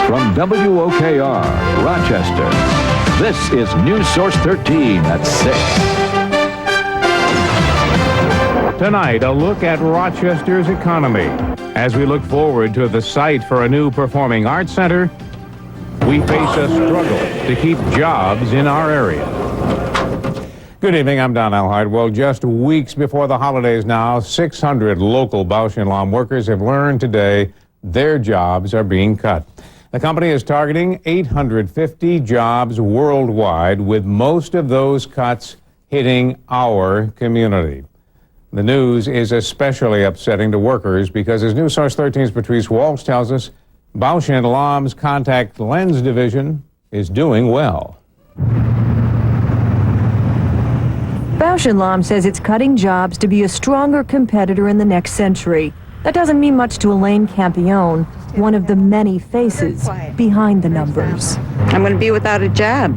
From WOKR, Rochester, this is News Source 13 at 6. Tonight, a look at Rochester's economy. As we look forward to the site for a new performing arts center, we face a struggle to keep jobs in our area. Good evening, I'm Don Alhart. Well, just weeks before the holidays now, 600 local Bausch & Lomb workers have learned today their jobs are being cut. The company is targeting 850 jobs worldwide, with most of those cuts hitting our community. The news is especially upsetting to workers because, as News Source 13's Patrice Walsh tells us, Bausch & Lomb's contact lens division is doing well. Bausch & Lomb says it's cutting jobs to be a stronger competitor in the next century. That doesn't mean much to Elaine Campione, one of the many faces behind the numbers. I'm going to be without a job.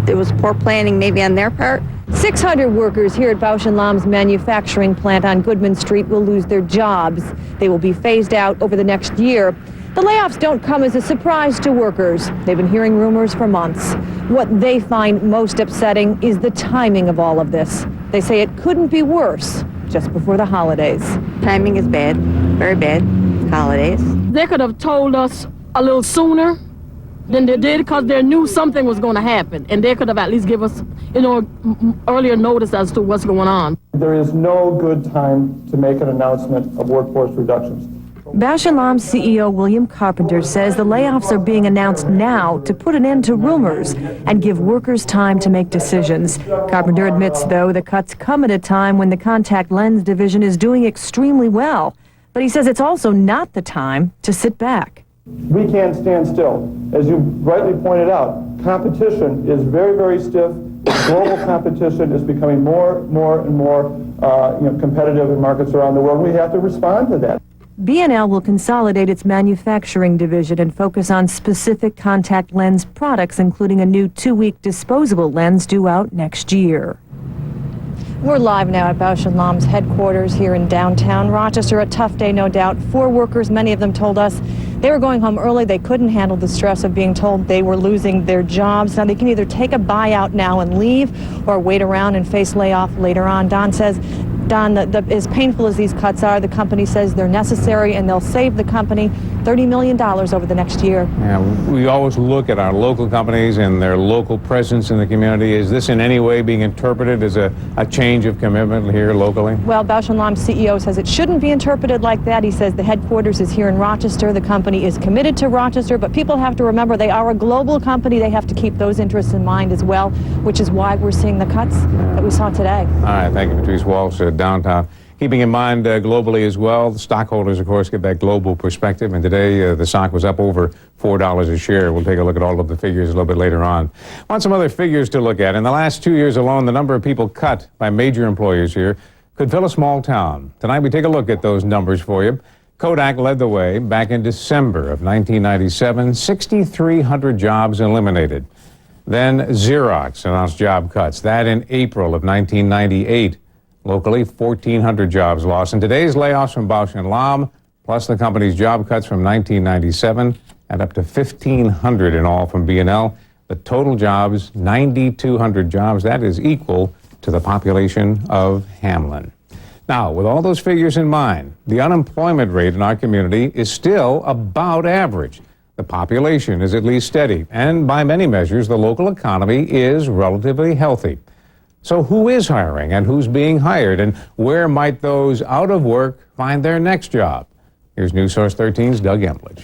There was poor planning maybe on their part. 600 workers here at Bausch & Lomb's manufacturing plant on Goodman Street will lose their jobs. They will be phased out over the next year. The layoffs don't come as a surprise to workers. They've been hearing rumors for months. What they find most upsetting is the timing of all of this. They say it couldn't be worse just before the holidays. Timing is bad, very bad. Holidays. They could have told us a little sooner than they did because they knew something was going to happen, and they could have at least give us, earlier notice as to what's going on. There is no good time to make an announcement of workforce reductions. Bausch & Lomb's CEO William Carpenter says the layoffs are being announced now to put an end to rumors and give workers time to make decisions. Carpenter admits, though, the cuts come at a time when the contact lens division is doing extremely well. But he says it's also not the time to sit back. We can't stand still. As you rightly pointed out, competition is very, very stiff. Global competition is becoming more and more competitive in markets around the world. We have to respond to that. B&L will consolidate its manufacturing division and focus on specific contact lens products, including a new 2-week disposable lens due out next year. We're live now at Bausch & Lomb's headquarters here in downtown Rochester. A tough day, no doubt, for workers. Many of them told us they were going home early. They couldn't handle the stress of being told they were losing their jobs. Now they can either take a buyout now and leave or wait around and face layoff later on. Don, as painful as these cuts are, the company says they're necessary and they'll save the company $30 million over the next year. Yeah, we always look at our local companies and their local presence in the community. Is this in any way being interpreted as a change of commitment here locally? Well, Bausch & Lomb's CEO says it shouldn't be interpreted like that. He says the headquarters is here in Rochester. The company is committed to Rochester, but people have to remember they are a global company. They have to keep those interests in mind as well, which is why we're seeing the cuts that we saw today. All right, thank you, Patrice Walsh, downtown. Keeping in mind globally as well, the stockholders, of course, get that global perspective. And today, the stock was up over $4 a share. We'll take a look at all of the figures a little bit later on. Want some other figures to look at. In the last 2 years alone, the number of people cut by major employers here could fill a small town. Tonight, we take a look at those numbers for you. Kodak led the way back in December of 1997, 6,300 jobs eliminated. Then Xerox announced job cuts. That in April of 1998. Locally, 1,400 jobs lost. And today's layoffs from Bausch & Lomb, plus the company's job cuts from 1997, and up to 1,500 in all from B&L. The total jobs, 9,200 jobs. That is equal to the population of Hamlin. Now, with all those figures in mind, the unemployment rate in our community is still about average. The population is at least steady. And by many measures, the local economy is relatively healthy. So who is hiring and who's being hired, and where might those out of work find their next job? Here's News Source 13's Doug Empledge.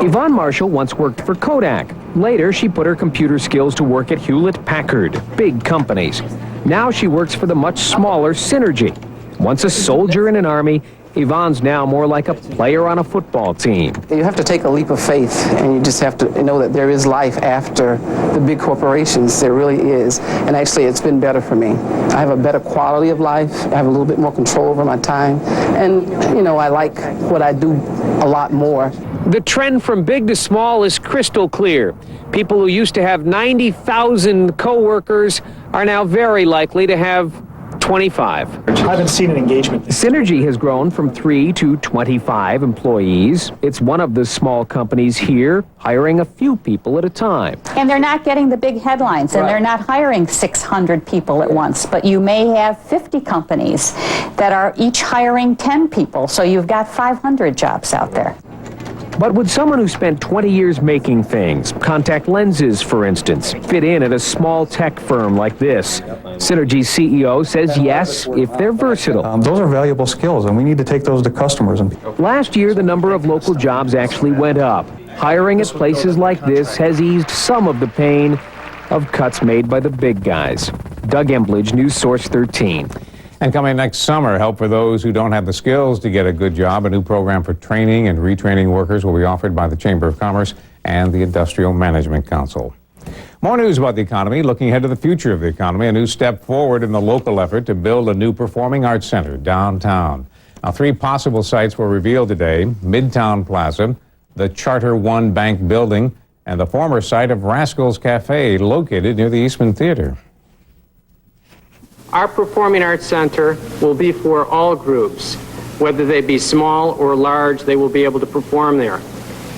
Yvonne Marshall once worked for Kodak. Later, she put her computer skills to work at Hewlett-Packard, big companies. Now she works for the much smaller Synergy. Once a soldier in an army, Yvonne's now more like a player on a football team. You have to take a leap of faith, and you just have to know that there is life after the big corporations. There really is. And actually, it's been better for me. I have a better quality of life. I have a little bit more control over my time. And, I like what I do a lot more. The trend from big to small is crystal clear. People who used to have 90,000 coworkers are now very likely to have 25. I haven't seen an engagement. Synergy has grown from 3 to 25 employees. It's one of the small companies here, hiring a few people at a time. And they're not getting the big headlines, and they're not hiring 600 people at once, but you may have 50 companies that are each hiring 10 people, so you've got 500 jobs out there. But would someone who spent 20 years making things, contact lenses for instance, fit in at a small tech firm like this? Synergy's CEO says yes, if they're versatile. Those are valuable skills, and we need to take those to customers. Last year, the number of local jobs actually went up. Hiring at places like this has eased some of the pain of cuts made by the big guys. Doug Embledge, News Source 13. And coming next summer, help for those who don't have the skills to get a good job. A new program for training and retraining workers will be offered by the Chamber of Commerce and the Industrial Management Council. More news about the economy, looking ahead to the future of the economy, a new step forward in the local effort to build a new performing arts center downtown. Now, 3 possible sites were revealed today: Midtown Plaza, the Charter One Bank building, and the former site of Rascals Cafe, located near the Eastman Theater. Our Performing Arts Center will be for all groups. Whether they be small or large, they will be able to perform there.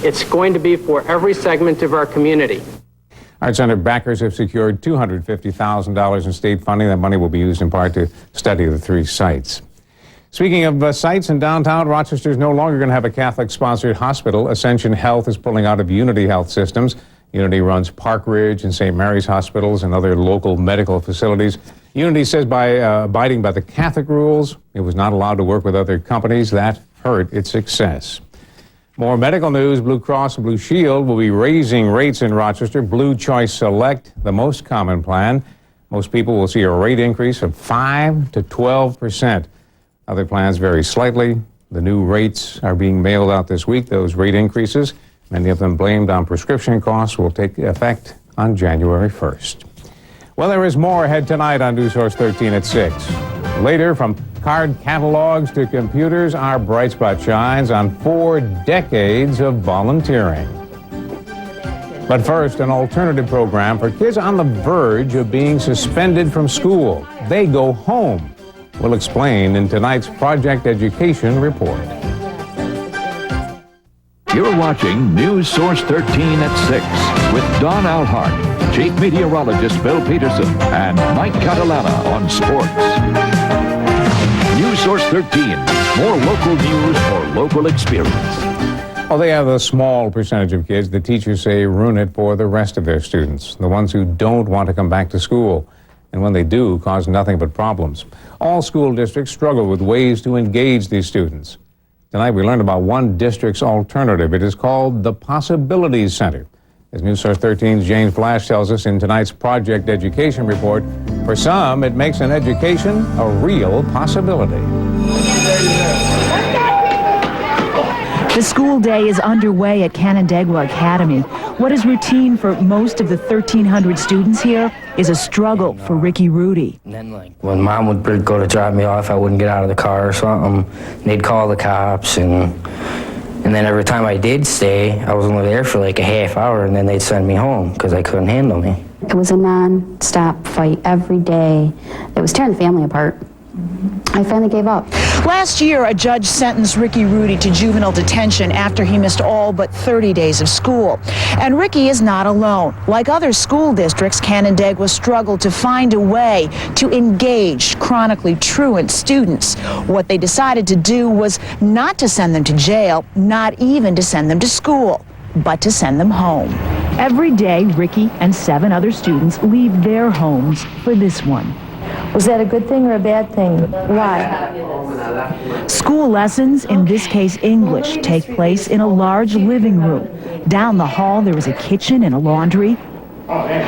It's going to be for every segment of our community. Arts Center backers have secured $250,000 in state funding. That money will be used in part to study the 3 sites. Speaking of sites in downtown, Rochester is no longer going to have a Catholic-sponsored hospital. Ascension Health is pulling out of Unity Health Systems. Unity runs Park Ridge and St. Mary's hospitals and other local medical facilities. Unity says by abiding by the Catholic rules, it was not allowed to work with other companies. That hurt its success. More medical news. Blue Cross and Blue Shield will be raising rates in Rochester. Blue Choice Select, the most common plan. Most people will see a rate increase of 5 to 12%. Other plans vary slightly. The new rates are being mailed out this week. Those rate increases, many of them blamed on prescription costs, will take effect on January 1st. Well, there is more ahead tonight on News Source 13 at 6. Later, from card catalogs to computers, our bright spot shines on 4 decades of volunteering. But first, an alternative program for kids on the verge of being suspended from school. They go home. We'll explain in tonight's Project Education Report. You're watching News Source 13 at 6 with Don Alhart, Chief Meteorologist Bill Peterson, and Mike Catalana on sports. News Source 13, more local news for local experience. Well, they have a small percentage of kids the teachers say ruin it for the rest of their students, the ones who don't want to come back to school, and when they do, cause nothing but problems. All school districts struggle with ways to engage these students. Tonight, we learned about one district's alternative. It is called the Possibilities Center. As News Source 13's James Flash tells us in tonight's Project Education Report, for some, it makes an education a real possibility. The school day is underway at Canandaigua Academy. What is routine for most of the 1,300 students here is a struggle for Ricky Rudy. And then, when Mom would go to drop me off, I wouldn't get out of the car or something. They'd call the cops, and then every time I did stay, I was only there for a half hour, and then they'd send me home because they couldn't handle me. It was a non-stop fight every day. It was tearing the family apart. I finally gave up. Last year, a judge sentenced Ricky Rudy to juvenile detention after he missed all but 30 days of school. And Ricky is not alone. Like other school districts, Canandaigua struggled to find a way to engage chronically truant students. What they decided to do was not to send them to jail, not even to send them to school, but to send them home. Every day, Ricky and 7 other students leave their homes for this one. Was that a good thing or a bad thing? Why? School lessons, in this case English, take place in a large living room. Down the hall there is a kitchen and a laundry.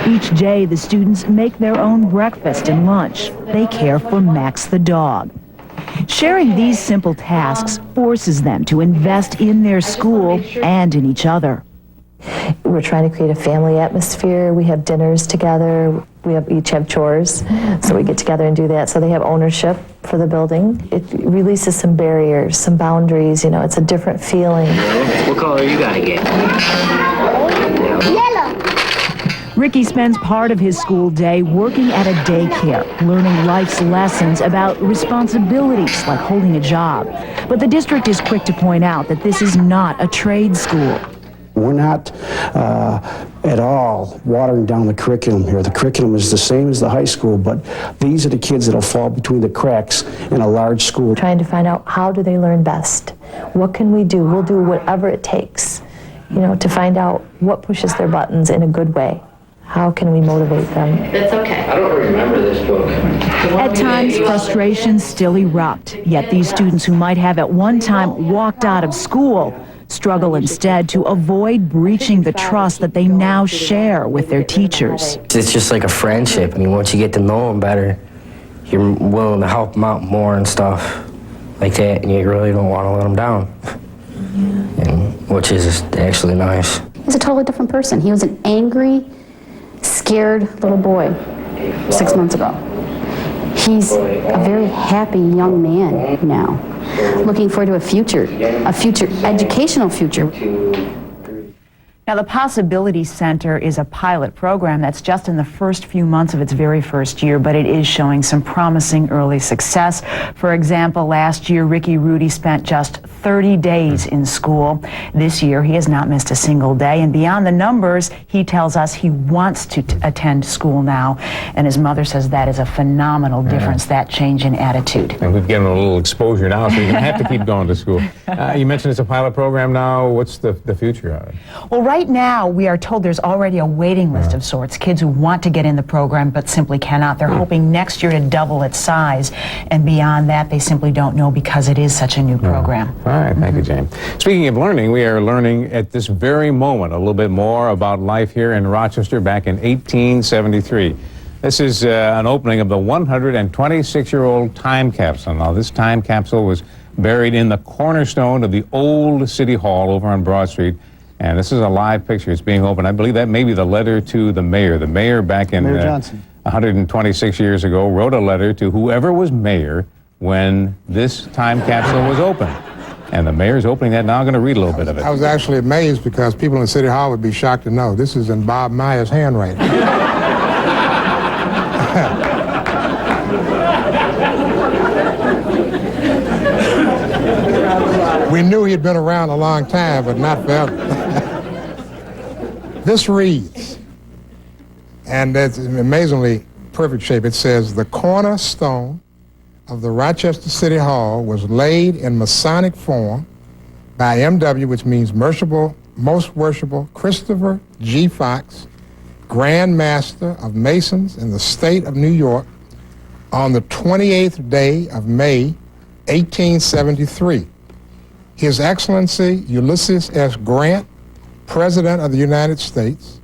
Each day the students make their own breakfast and lunch. They care for Max the dog. Sharing these simple tasks forces them to invest in their school and in each other. We're trying to create a family atmosphere. We have dinners together. We each have chores, so we get together and do that. So they have ownership for the building. It releases some barriers, some boundaries. It's a different feeling. What color you gotta get? Yellow. Ricky spends part of his school day working at a daycare, learning life's lessons about responsibilities like holding a job. But the district is quick to point out that this is not a trade school. We're not at all watering down the curriculum here. The curriculum is the same as the high school, but these are the kids that'll fall between the cracks in a large school. Trying to find out, how do they learn best? What can we do? We'll do whatever it takes, to find out what pushes their buttons in a good way. How can we motivate them? That's okay. I don't remember this book. At times, frustrations still erupt, yet these students who might have at one time walked out of school struggle instead to avoid breaching the trust that they now share with their teachers. It's just like a friendship. I mean, once you get to know them better, you're willing to help them out more and stuff like that, and you really don't want to let them down, which is actually nice. He's a totally different person. He was an angry, scared little boy 6 months ago. He's a very happy young man now, looking forward to a future educational future. Now, the Possibility Center is a pilot program that's just in the first few months of its very first year, but it is showing some promising early success. For example, last year, Ricky Rudy spent just 30 days in school. This year, he has not missed a single day. And beyond the numbers, he tells us he wants to attend school now. And his mother says that is a phenomenal difference, that change in attitude. And we've given him a little exposure now, so you're going to have to keep going to school. You mentioned it's a pilot program now. What's the future of it? Well, right now, we are told there's already a waiting list of sorts, kids who want to get in the program but simply cannot. They're hoping next year to double its size, and beyond that, they simply don't know because it is such a new program. All right, thank you, Jane. Speaking of learning, we are learning at this very moment a little bit more about life here in Rochester back in 1873. This is an opening of the 126-year-old time capsule. Now, this time capsule was buried in the cornerstone of the old City Hall over on Broad Street. And this is a live picture. It's being opened. I believe that may be the letter to the mayor. The mayor back in 126 years ago wrote a letter to whoever was mayor when this time capsule was opened. And the mayor's opening that now. I'm going to read a little bit of it. I was actually amazed because people in City Hall would be shocked to know this is in Bob Meyer's handwriting. We knew he'd been around a long time, but not forever. This reads, and it's in amazingly perfect shape. It says, the cornerstone of the Rochester City Hall was laid in Masonic form by M.W., which means most worshipful Christopher G. Fox, Grand Master of Masons in the state of New York, on the 28th day of May, 1873. His Excellency Ulysses S. Grant, President of the United States,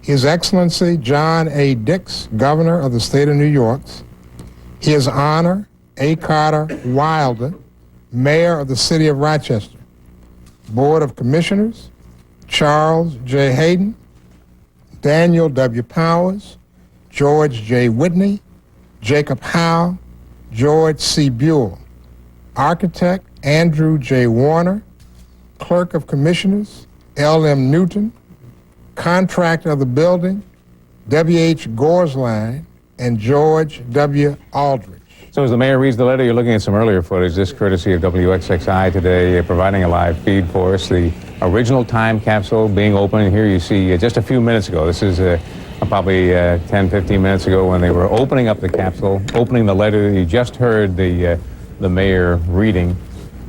His Excellency John A. Dix, Governor of the State of New York, His Honor A. Carter Wilder, Mayor of the City of Rochester, Board of Commissioners, Charles J. Hayden, Daniel W. Powers, George J. Whitney, Jacob Howe, George C. Buell, Architect Andrew J. Warner, Clerk of Commissioners L.M. Newton, Contractor of the building W.H. Gorsline, and George W. Aldrich. So as the mayor reads the letter, you're looking at some earlier footage, this courtesy of WXXI today, providing a live feed for us. The original time capsule being opened. Here you see just a few minutes ago. This is probably 10, 15 minutes ago when they were opening up the capsule, opening the letter. You just heard the mayor reading.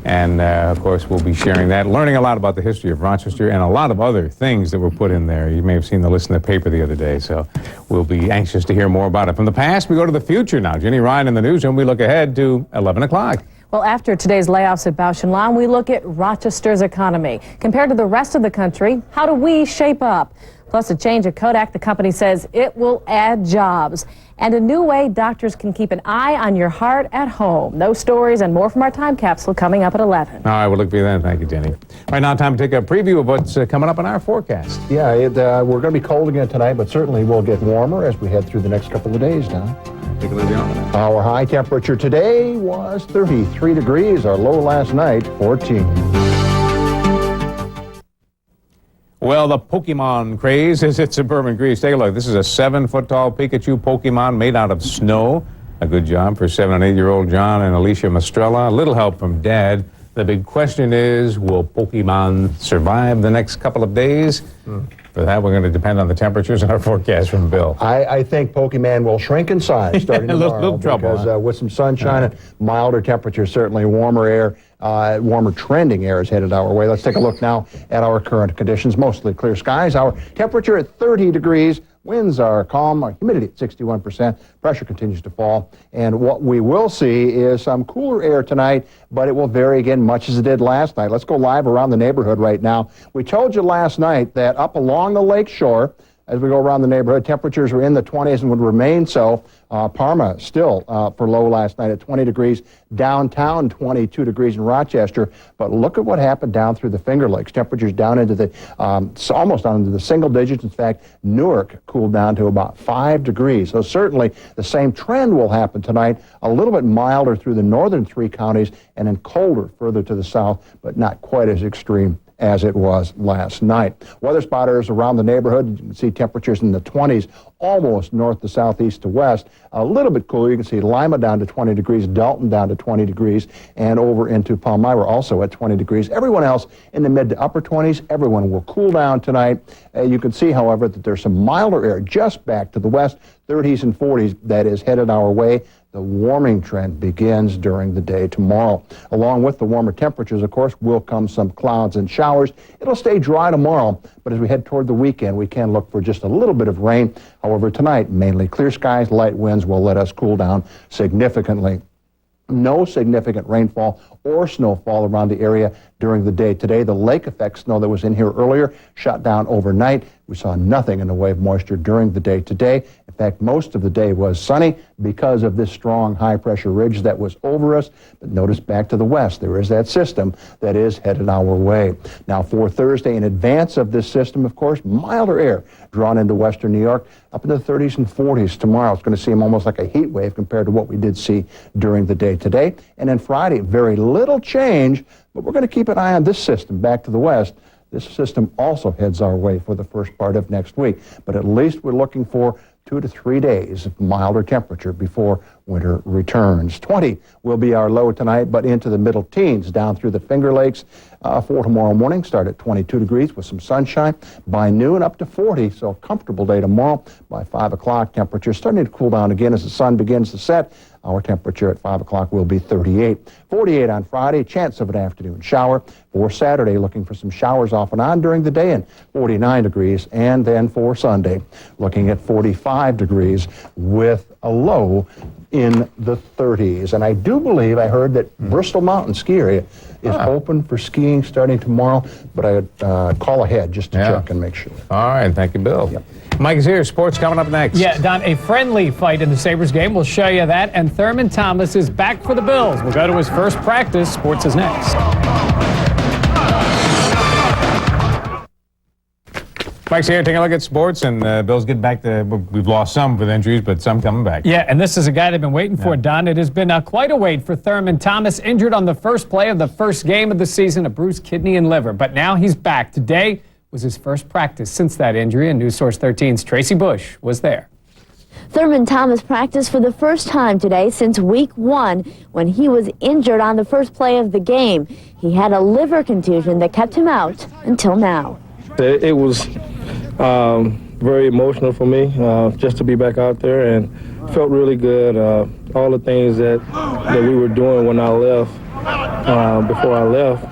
And, of course, we'll be sharing that, learning a lot about the history of Rochester and a lot of other things that were put in there. You may have seen the list in the paper the other day, so we'll be anxious to hear more about it. From the past, we go to the future now. Jenny Ryan in the newsroom. We look ahead to 11 o'clock. Well, after today's layoffs at Bausch & Lomb, we look at Rochester's economy. Compared to the rest of the country, how do we shape up? Plus, a change at Kodak, the company says it will add jobs. And a new way doctors can keep an eye on your heart at home. Those stories and more from our time capsule coming up at 11. All right, we'll look for you then. Thank you, Jenny. Right now, time to take a preview of what's coming up in our forecast. Yeah, we're going to be cold again tonight, but certainly we'll get warmer as we head through the next couple of days now. Take a look at the Our high temperature today was 33 degrees. Our low last night, 14. Well, the Pokemon craze is at suburban Greece. Take a look. This is a 7-foot-tall Pikachu Pokemon made out of snow. A good job for 7- and 8-year-old John and Alicia Mastrella. A little help from Dad. The big question is, will Pokemon survive the next couple of days? For that, we're going to depend on the temperatures and our forecast from Bill. I think Pokemon will shrink in size starting tomorrow. little trouble, because with some sunshine and milder temperatures, certainly warmer air, warmer trending air is headed our way. Let's take a look now at our current conditions. Mostly clear skies. Our temperature at 30 degrees. Winds are calm, our humidity at 61%, pressure continues to fall, and what we will see is some cooler air tonight, but it will vary again much as it did last night. Let's go live around the neighborhood right now. We told you last night that up along the lake shore, as we go around the neighborhood, temperatures were in the 20s and would remain so. Parma still for low last night at 20 degrees. Downtown, 22 degrees in Rochester. But look at what happened down through the Finger Lakes. Temperatures down into the, almost down into the single digits. In fact, Newark cooled down to about 5 degrees. So certainly the same trend will happen tonight. A little bit milder through the northern 3 counties and then colder further to the south, but not quite as extreme as it was last night. Weather spotters around the neighborhood, you can see temperatures in the 20s, almost north to southeast to west. A little bit cooler, you can see Lima down to 20 degrees, Dalton down to 20 degrees, and over into Palmyra also at 20 degrees. Everyone else in the mid to upper 20s, everyone will cool down tonight. You can see, however, that there's some milder air just back to the west, 30s and 40s, that is headed our way. The warming trend begins during the day tomorrow. Along with the warmer temperatures, of course, will come some clouds and showers. It'll stay dry tomorrow, but as we head toward the weekend, we can look for just a little bit of rain. However, tonight, mainly clear skies, light winds will let us cool down significantly. No significant rainfall or snowfall around the area during the day today. The lake effect snow that was in here earlier shut down overnight. We saw nothing in the way of moisture during the day today. In fact, most of the day was sunny because of this strong high-pressure ridge that was over us. But notice back to the west, there is that system that is headed our way. Now for Thursday, in advance of this system, of course, milder air drawn into western New York up into the 30s and 40s tomorrow. It's going to seem almost like a heat wave compared to what we did see during the day today. And then Friday, very little change, but we're going to keep an eye on this system back to the west. This system also heads our way for the first part of next week, but at least we're looking for 2 to 3 days of milder temperature before winter returns. 20 will be our low tonight, but into the middle teens down through the Finger Lakes for tomorrow morning. Start at 22 degrees with some sunshine. By noon up to 40, so a comfortable day tomorrow. By 5 o'clock, temperatures starting to cool down again as the sun begins to set. Our temperature at 5 o'clock will be 38. 48 on Friday, chance of an afternoon shower. For Saturday, looking for some showers off and on during the day, and 49 degrees. And then for Sunday, looking at 45 degrees with a low in the 30s. And I do believe I heard that Bristol Mountain Ski Area is open for skiing starting tomorrow, but I would call ahead just to check and make sure. All right, thank you, Bill. Yep. Mike is here. Sports coming up next. Yeah, Don, a friendly fight in the Sabres game. We'll show you that. And Thurman Thomas is back for the Bills. We'll go to his first practice. Sports is next. Mike's here taking a look at sports, and Bill's getting back to, we've lost some with injuries, but some coming back. Yeah, and this is a guy they've been waiting for, Don. It has been quite a wait for Thurman Thomas, injured on the first play of the first game of the season, a bruised kidney and liver. But now he's back. Today was his first practice since that injury, and News Source 13's Tracy Bush was there. Thurman Thomas practiced for the first time today since week 1 when he was injured on the first play of the game. He had a liver contusion that kept him out until now. It was very emotional for me just to be back out there, and felt really good. All the things that we were doing when I left, before I left,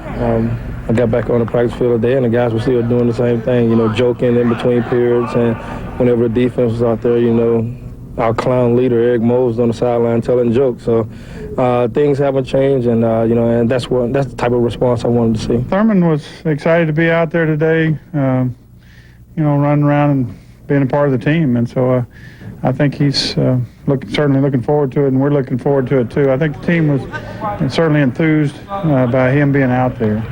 I got back on the practice field today, and the guys were still doing the same thing, you know, joking in between periods, and whenever the defense was out there, you know, our clown leader, Eric Moe, was on the sideline telling jokes. So things haven't changed, and you know, and that's the type of response I wanted to see. Thurman was excited to be out there today, you know, running around and being a part of the team, and so I think he's certainly looking forward to it, and we're looking forward to it too. I think the team was certainly enthused by him being out there.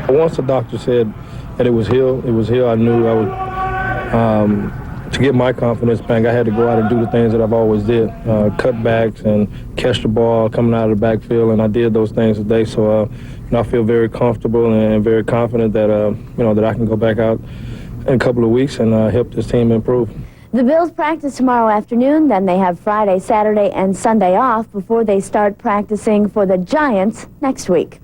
Once the doctor said that it was Hill, I knew I would. To get my confidence back, I had to go out and do the things that I've always did, cutbacks and catch the ball coming out of the backfield, and I did those things today. So you know, I feel very comfortable and very confident that you know, that I can go back out in a couple of weeks and help this team improve. The Bills practice tomorrow afternoon, then they have Friday, Saturday, and Sunday off before they start practicing for the Giants next week.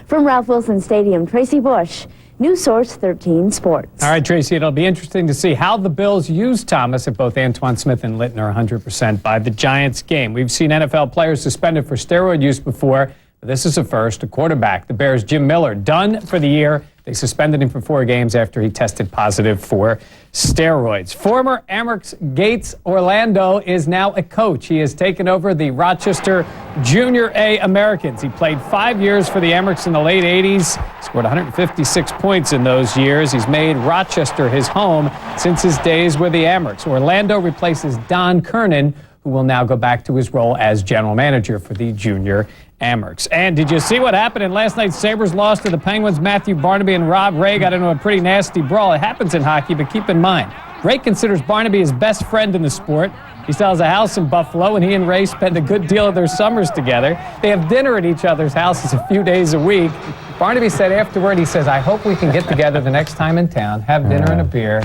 From Ralph Wilson Stadium, Tracy Bush, News Source 13 Sports. All right, Tracy, it'll be interesting to see how the Bills use Thomas if both Antoine Smith and Litton are 100% by the Giants game. We've seen NFL players suspended for steroid use before. This is a first. A quarterback, the Bears' Jim Miller, done for the year. They suspended him for 4 games after he tested positive for steroids. Former Amerks Gates Orlando is now a coach. He has taken over the Rochester Junior A Americans. He played 5 years for the Amerks in the late 80s, scored 156 points in those years. He's made Rochester his home since his days with the Amerks. Orlando replaces Don Kernan, who will now go back to his role as general manager for the Junior Amerks. And did you see what happened in last night's Sabres loss to the Penguins? Matthew Barnaby and Rob Ray got into a pretty nasty brawl. It happens in hockey, but keep in mind, Ray considers Barnaby his best friend in the sport. He still has a house in Buffalo, and he and Ray spend a good deal of their summers together. They have dinner at each other's houses a few days a week. Barnaby said afterward, he says, I hope we can get together the next time in town, have dinner and a beer,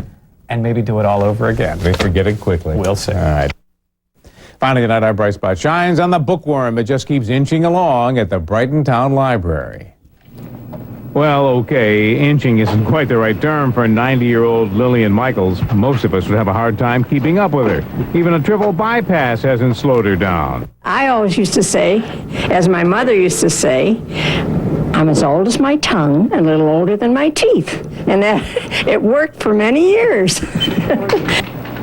and maybe do it all over again. They forget it quickly. We'll see. All right. Finally tonight, our bright spot shines on the bookworm. It just keeps inching along at the Brighton Town Library. Well, okay, inching isn't quite the right term for 90-year-old Lillian Michaels. Most of us would have a hard time keeping up with her. Even a triple bypass hasn't slowed her down. I always used to say, as my mother used to say, I'm as old as my tongue and a little older than my teeth. And that it worked for many years.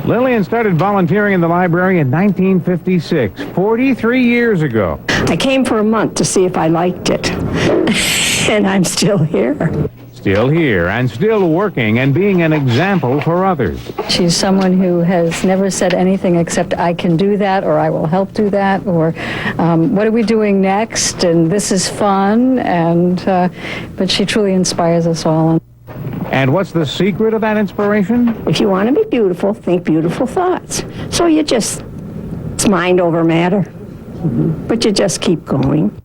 Lillian started volunteering in the library in 1956, 43 years ago. I came for a month to see if I liked it. And I'm still here. Still here and still working and being an example for others. She's someone who has never said anything except I can do that, or I will help do that, or what are we doing next, and this is fun, and but she truly inspires us all. And what's the secret of that inspiration? If you want to be beautiful, think beautiful thoughts. So you just, it's mind over matter. But you just keep going.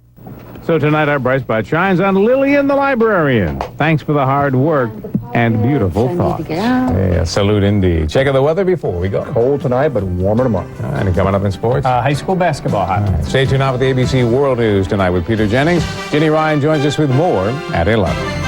So tonight our bright spot shines on Lillian the librarian. Thanks for the hard work and beautiful thoughts. Yeah, salute indeed. Check out the weather before we go. Cold tonight, but warmer tomorrow. All right, and coming up in sports? High school basketball highlights. Stay tuned now with the ABC World News tonight with Peter Jennings. Ginny Ryan joins us with more at 11.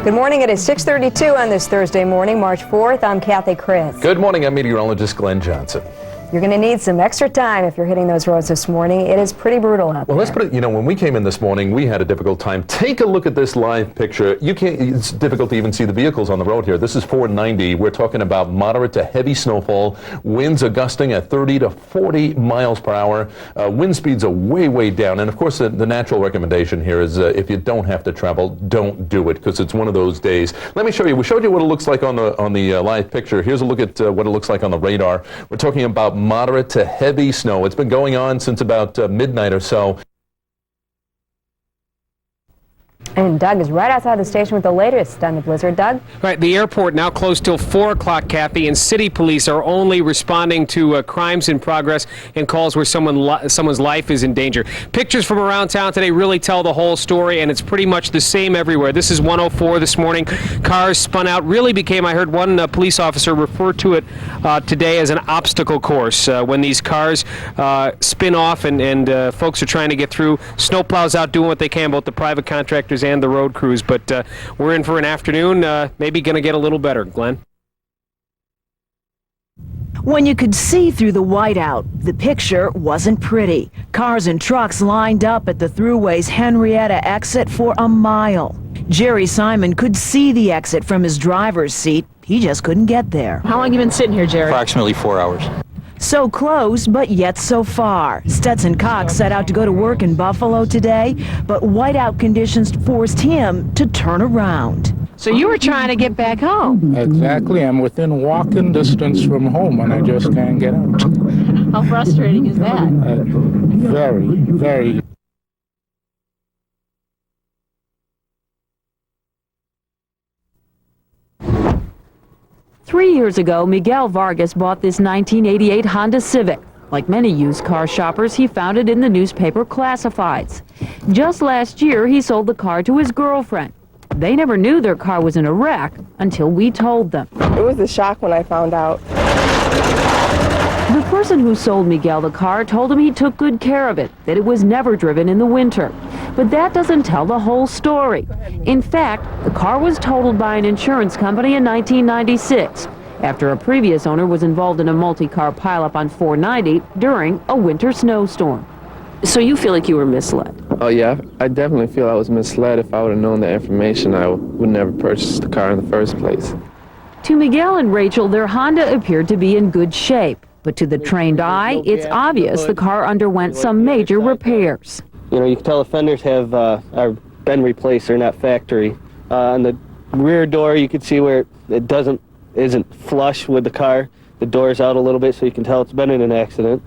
Good morning. It is 6:32 on this Thursday morning, March 4th. I'm Kathy Chris. Good morning. I'm meteorologist Glenn Johnson. You're going to need some extra time if you're hitting those roads this morning. It is pretty brutal out there. Well, let's put it, when we came in this morning, we had a difficult time. Take a look at this live picture. It's difficult to even see the vehicles on the road here. This is 490. We're talking about moderate to heavy snowfall. Winds are gusting at 30 to 40 miles per hour. Wind speeds are way, way down. And of course, the natural recommendation here is if you don't have to travel, don't do it, because it's one of those days. Let me show you. We showed you what it looks like on the live picture. Here's a look at what it looks like on the radar. We're talking about moderate to heavy snow. It's been going on since about midnight or so. And Doug is right outside the station with the latest on the blizzard. Doug? Right, the airport now closed till 4 o'clock, Kathy, and city police are only responding to crimes in progress and calls where someone's life is in danger. Pictures from around town today really tell the whole story, and it's pretty much the same everywhere. This is 104 this morning. Cars spun out, really became, I heard one police officer refer to it today as an obstacle course. When these cars spin off and folks are trying to get through, snowplows out doing what they can, both the private contractors and the road crews, but we're in for an afternoon, maybe going to get a little better. Glenn? When you could see through the whiteout, the picture wasn't pretty. Cars and trucks lined up at the Thruway's Henrietta exit for a mile. Jerry Simon could see the exit from his driver's seat. He just couldn't get there. How long have you been sitting here, Jerry? Approximately 4 hours. So close, but yet so far. Stetson Cox set out to go to work in Buffalo today, but whiteout conditions forced him to turn around. So you were trying to get back home? Exactly. I'm within walking distance from home, and I just can't get out. How frustrating is that? Very, very. Three years ago, Miguel Vargas bought this 1988 Honda Civic. Like many used car shoppers, he found it in the newspaper classifieds. Just last year, he sold the car to his girlfriend. They never knew their car was in a wreck until we told them. It was a shock when I found out. The person who sold Miguel the car told him he took good care of it, that it was never driven in the winter. But that doesn't tell the whole story. In fact, the car was totaled by an insurance company in 1996, after a previous owner was involved in a multi-car pileup on 490 during a winter snowstorm. So you feel like you were misled? Oh yeah, I definitely feel I was misled. If I would have known that information, I would never purchase the car in the first place. To Miguel and Rachel, their Honda appeared to be in good shape. But to the trained eye, it's obvious the car underwent some major repairs. You know, you can tell the fenders have are been replaced, they're not factory. On the rear door, you can see where it isn't flush with the car. The door's out a little bit, so you can tell it's been in an accident.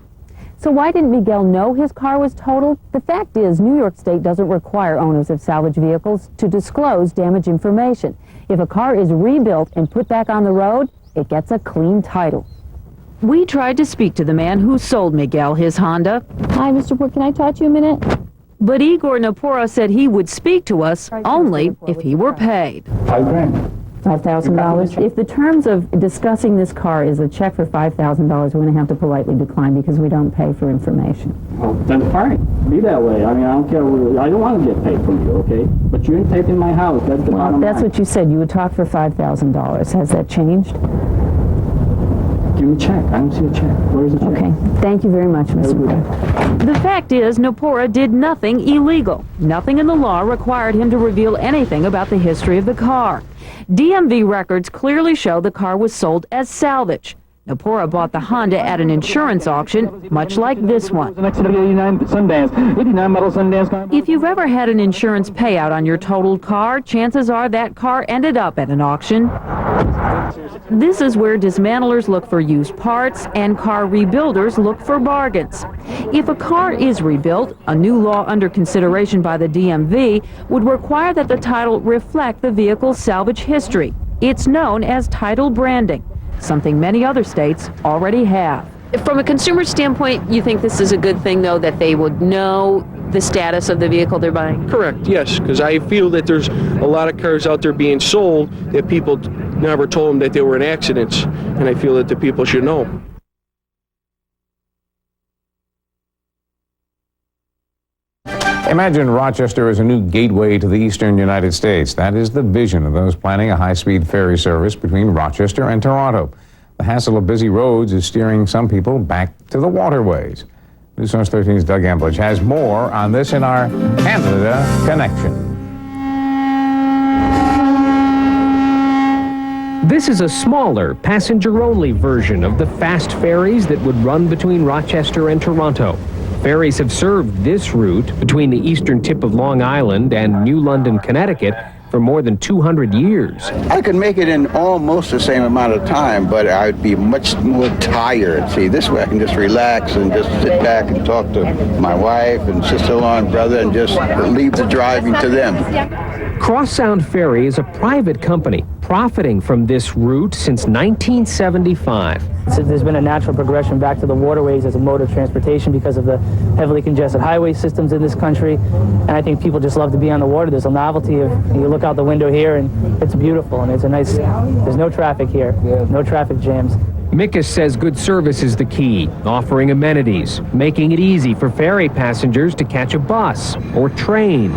So why didn't Miguel know his car was totaled? The fact is, New York State doesn't require owners of salvage vehicles to disclose damage information. If a car is rebuilt and put back on the road, it gets a clean title. We tried to speak to the man who sold Miguel his Honda. Hi, Mr. Wood, can I talk to you a minute? But Igor Napora said he would speak to us only if he were paid. $5,000. $5,000? If the terms of discussing this car is a check for $5,000, we're going to have to politely decline because we don't pay for information. Well, then fine. Be that way. I mean, I don't care. I don't want to get paid from you, okay? But you're taking my house. That's the bottom line. That's what you said. You would talk for $5,000. Has that changed? Give me a check. I don't see a check. Where's the check? Okay. Thank you very much, Mr. Wood. The fact is, Napora did nothing illegal. Nothing in the law required him to reveal anything about the history of the car. DMV records clearly show the car was sold as salvage. Napora bought the Honda at an insurance auction, much like this one. 89 model Sundance car. If you've ever had an insurance payout on your totaled car, chances are that car ended up at an auction. This is where dismantlers look for used parts and car rebuilders look for bargains. If a car is rebuilt, a new law under consideration by the DMV would require that the title reflect the vehicle's salvage history. It's known as title branding, something many other states already have. From a consumer standpoint, you think this is a good thing, though, that they would know the status of the vehicle they're buying? Correct, yes, because I feel that there's a lot of cars out there being sold that people never told them that they were in accidents, and I feel that the people should know. Imagine Rochester as a new gateway to the eastern United States. That is the vision of those planning a high-speed ferry service between Rochester and Toronto. The hassle of busy roads is steering some people back to the waterways. News Source 13's Doug Amblich has more on this in our Canada Connection. This is a smaller, passenger-only version of the fast ferries that would run between Rochester and Toronto. Ferries have served this route between the eastern tip of Long Island and New London, Connecticut for more than 200 years. I could make it in almost the same amount of time, but I'd be much more tired. See, this way I can just relax and just sit back and talk to my wife and sister-in-law and brother and just leave the driving to them. Cross Sound Ferry is a private company profiting from this route since 1975. There's been a natural progression back to the waterways as a mode of transportation because of the heavily congested highway systems in this country. And I think people just love to be on the water. There's a novelty of, you look out the window here and it's beautiful and it's a nice, there's no traffic here, no traffic jams. Mikas says good service is the key, offering amenities, making it easy for ferry passengers to catch a bus or train.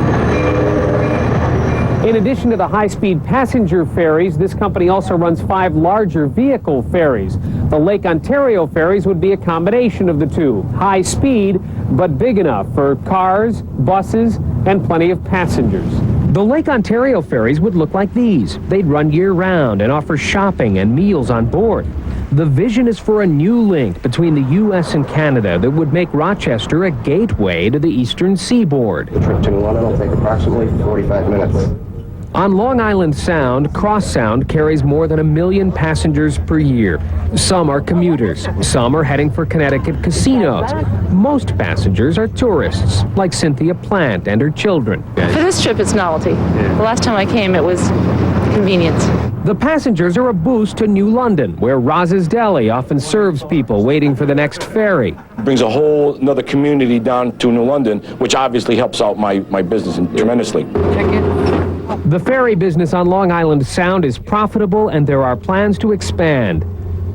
In addition to the high-speed passenger ferries, this company also runs 5 larger vehicle ferries. The Lake Ontario ferries would be a combination of the two, high speed, but big enough for cars, buses, and plenty of passengers. The Lake Ontario ferries would look like these. They'd run year-round and offer shopping and meals on board. The vision is for a new link between the U.S. and Canada that would make Rochester a gateway to the eastern seaboard. The trip to London will take approximately 45 minutes. On Long Island Sound, Cross Sound carries more than 1 million passengers per year. Some are commuters. Some are heading for Connecticut casinos. Most passengers are tourists, like Cynthia Plant and her children. For this trip, it's novelty. The last time I came, it was convenience. The passengers are a boost to New London, where Roz's Deli often serves people waiting for the next ferry. Brings a whole another community down to New London, which obviously helps out my business tremendously. The ferry business on Long Island Sound is profitable, and there are plans to expand.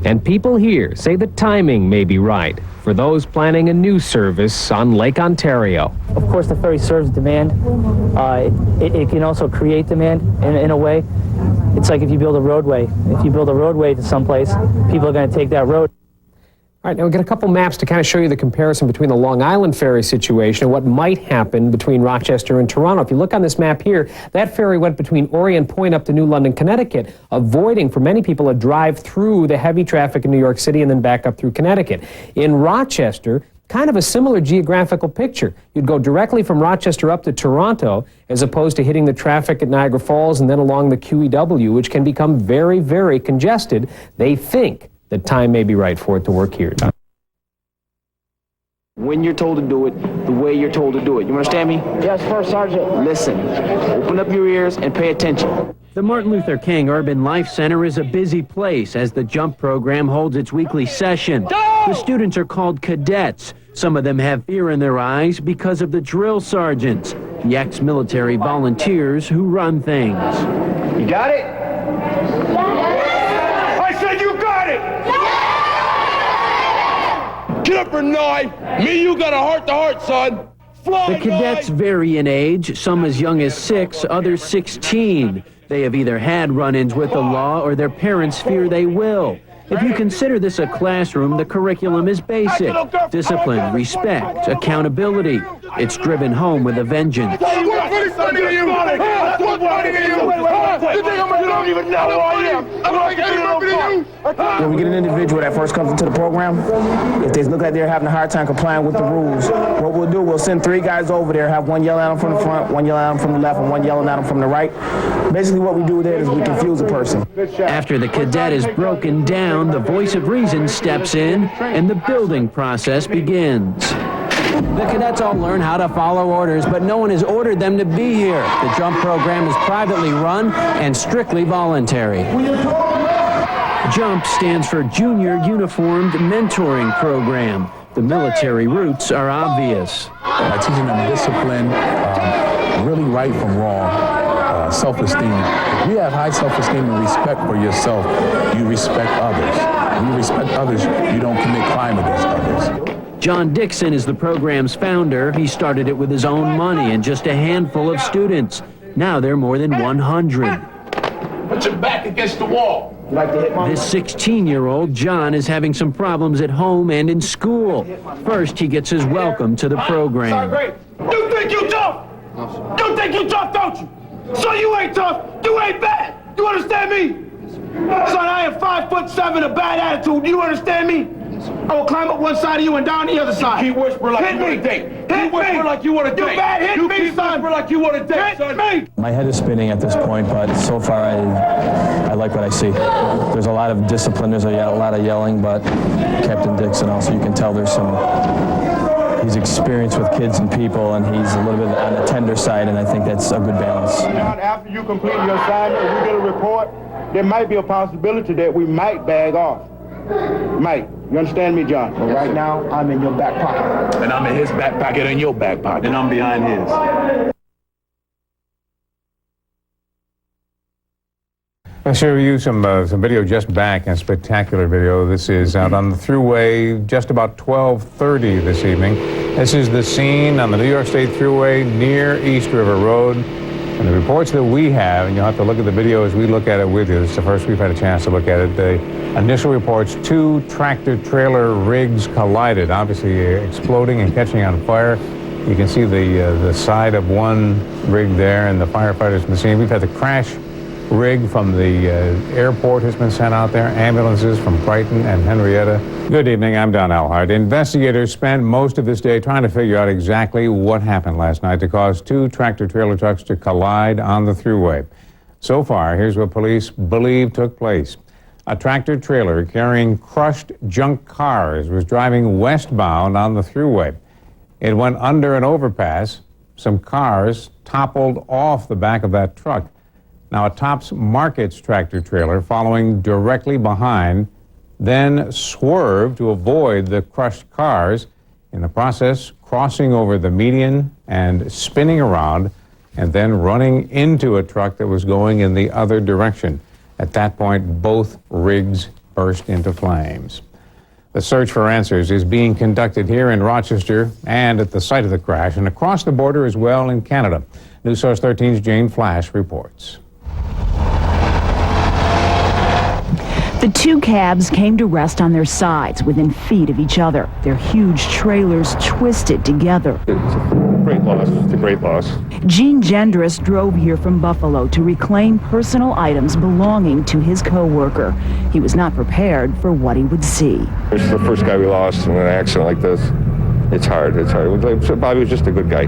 And people here say the timing may be right for those planning a new service on Lake Ontario. Of course, the ferry serves demand. It can also create demand in a way. It's like if you build a roadway. If you build a roadway to someplace, people are going to take that road. All right, now we've got a couple maps to kind of show you the comparison between the Long Island ferry situation and what might happen between Rochester and Toronto. If you look on this map here, that ferry went between Orient Point up to New London, Connecticut, avoiding, for many people, a drive through the heavy traffic in New York City and then back up through Connecticut. In Rochester, kind of a similar geographical picture. You'd go directly from Rochester up to Toronto, as opposed to hitting the traffic at Niagara Falls and then along the QEW, which can become very, very congested. They think the time may be right for it to work here. When you're told to do it, the way you're told to do it. You understand me? Yes, First Sergeant. Listen, open up your ears and pay attention. The Martin Luther King Urban Life Center is a busy place as the JUMP program holds its weekly session. The students are called cadets. Some of them have fear in their eyes because of the drill sergeants, the ex-military volunteers who run things. You got it? I said you got it! Get up for 9. Me, you got a heart-to-heart, son. The cadets vary in age, some as young as 6, others 16. They have either had run-ins with the law or their parents fear they will. If you consider this a classroom, the curriculum is basic. Discipline, respect, accountability. It's driven home with a vengeance. When we get an individual that first comes into the program, if they look like they're having a hard time complying with the rules, what we'll do, we'll send 3 guys over there, have one yell at them from the front, one yell at them from the left, and one yelling at them from the right. Basically what we do there is we confuse the person. After the cadet is broken down, the voice of reason steps in, and the building process begins. The cadets all learn how to follow orders, but no one has ordered them to be here. The JUMP program is privately run and strictly voluntary. JUMP stands for Junior Uniformed Mentoring Program. The military roots are obvious. By teaching them discipline, really right from wrong, self-esteem. If you have high self-esteem and respect for yourself, you respect others. When you respect others, you don't commit crime against others. John Dixon is the program's founder. He started it with his own money and just a handful of students. Now there are more than 100. Put your back against the wall. This 16-year-old John is having some problems at home and in school. First, he gets his welcome to the program. You think you tough? You think you tough, don't you? So you ain't tough. You ain't bad. You understand me? Son, I am 5'7", a bad attitude. You understand me? I will climb up one side of you and down the other side. You keep whispering like you want to date. Hit me like you want to date. You bad, hit me, son. Like you want to date, son. Me. My head is spinning at this point, but so far I like what I see. There's a lot of discipline, there's a lot of yelling, but Captain Dixon also, you can tell there's he's experienced with kids and people, and he's a little bit on the tender side, and I think that's a good balance. After you complete your assignment, if we get a report, there might be a possibility that we might bag off. Might. You understand me, John? But right now, I'm in your back pocket. And I'm in his back pocket and your back pocket. And I'm behind his. I'll show you some video just back, a spectacular video. This is out on the Thruway just about 12:30 this evening. This is the scene on the New York State Thruway near East River Road. And the reports that we have, and you'll have to look at the video as we look at it with you. This is the first we've had a chance to look at it. The initial reports, 2 tractor-trailer rigs collided, obviously exploding and catching on fire. You can see the side of one rig there and the firefighters from the scene. We've had the crash rig from the airport has been sent out there, ambulances from Brighton and Henrietta. Good evening, I'm Don Alhart. Investigators spent most of this day trying to figure out exactly what happened last night to cause 2 tractor-trailer trucks to collide on the Thruway. So far, here's what police believe took place. A tractor-trailer carrying crushed junk cars was driving westbound on the Thruway. It went under an overpass. Some cars toppled off the back of that truck. Now, a Tops Markets tractor trailer following directly behind then swerved to avoid the crushed cars, in the process crossing over the median and spinning around and then running into a truck that was going in the other direction. At that point, both rigs burst into flames. The search for answers is being conducted here in Rochester and at the site of the crash and across the border as well in Canada. News Source 13's Jane Flash reports. The two cabs came to rest on their sides within feet of each other, their huge trailers twisted together. It's a great loss. It's a great loss. Gene Gendris drove here from Buffalo to reclaim personal items belonging to his co-worker. He was not prepared for what he would see. This is the first guy we lost in an accident like this. It's hard. It's hard. Bobby was just a good guy.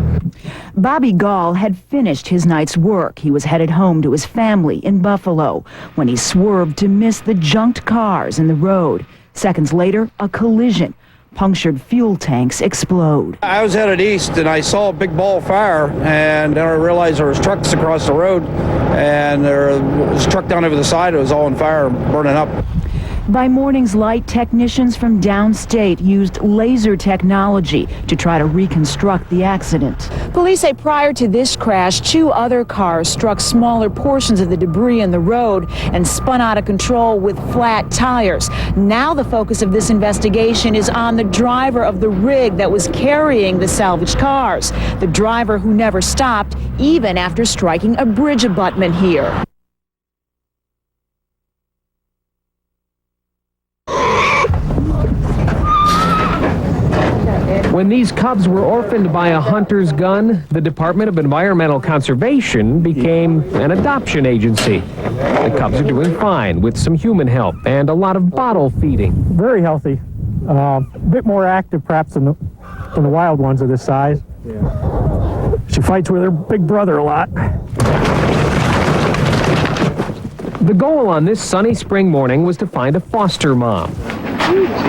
Bobby Gall had finished his night's work. He was headed home to his family in Buffalo when he swerved to miss the junked cars in the road. Seconds later, a collision. Punctured fuel tanks explode. I was headed east and I saw a big ball of fire, and then I realized there was trucks across the road, and there was a truck down over the side. It was all on fire, burning up. By morning's light, technicians from downstate used laser technology to try to reconstruct the accident. Police say prior to this crash, two other cars struck smaller portions of the debris in the road and spun out of control with flat tires. Now the focus of this investigation is on the driver of the rig that was carrying the salvaged cars. The driver who never stopped, even after striking a bridge abutment here. When these cubs were orphaned by a hunter's gun, the Department of Environmental Conservation became an adoption agency. The cubs are doing fine with some human help and a lot of bottle feeding. Very healthy. A bit more active perhaps than the wild ones of this size. Yeah. She fights with her big brother a lot. The goal on this sunny spring morning was to find a foster mom.